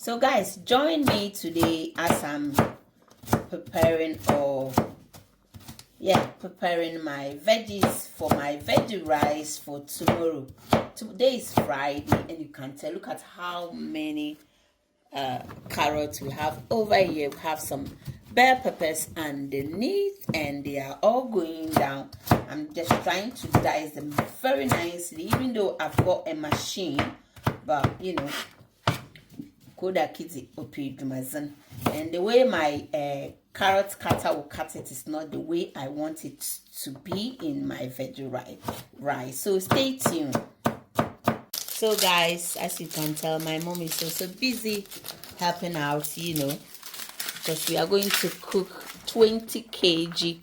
So guys, join me today as I'm preparing my veggies for my veggie rice for tomorrow. Today is Friday, and you can tell, look at how many carrots we have over here. We have some bell peppers underneath, and they are all going down. I'm just trying to dice them very nicely, even though I've got a machine, but you know, Koda Kitty Opidumazan. And the way my carrot cutter will cut it is not the way I want it to be in my veggie rice. So stay tuned. So guys, as you can tell, my mom is also busy helping out, you know, because we are going to cook 20 kg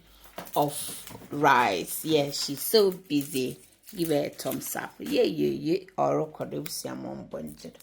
of rice. Yeah, she's so busy. Give her a thumbs up. Yeah. Or mom bunted.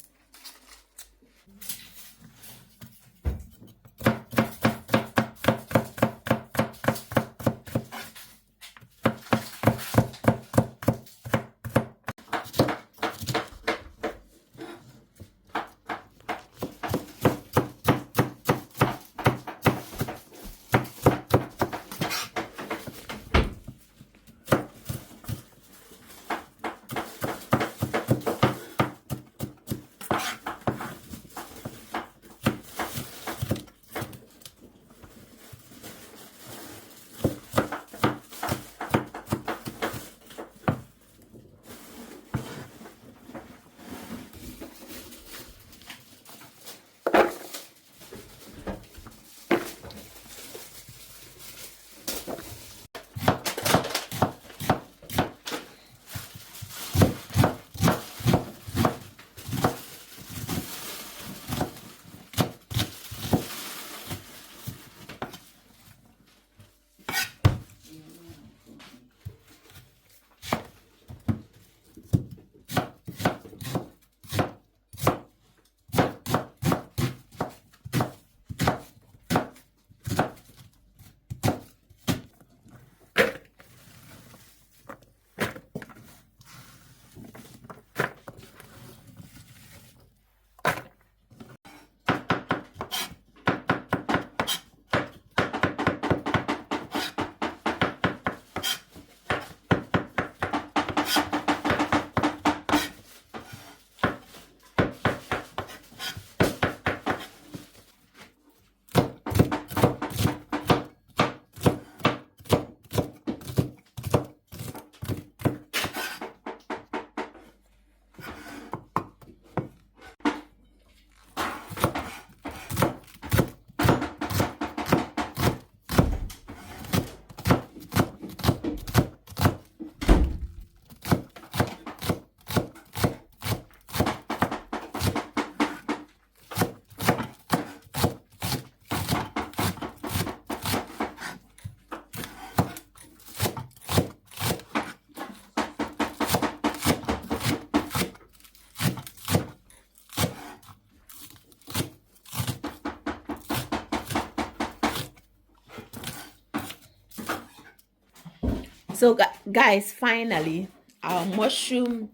So guys, finally, our mushroom,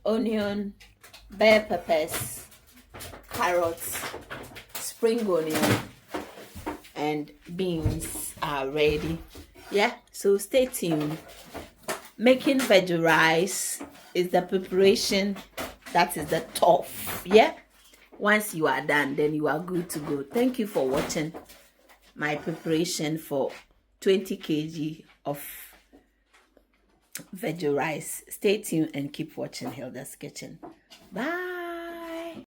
onion, bell peppers, carrots, spring onion, and beans are ready. Yeah, so stay tuned. Making veggie rice is the preparation that is the tough. Yeah, once you are done, then you are good to go. Thank you for watching my preparation for 20 kg of veggie rice. Stay tuned and keep watching Hilda's Kitchen. Bye.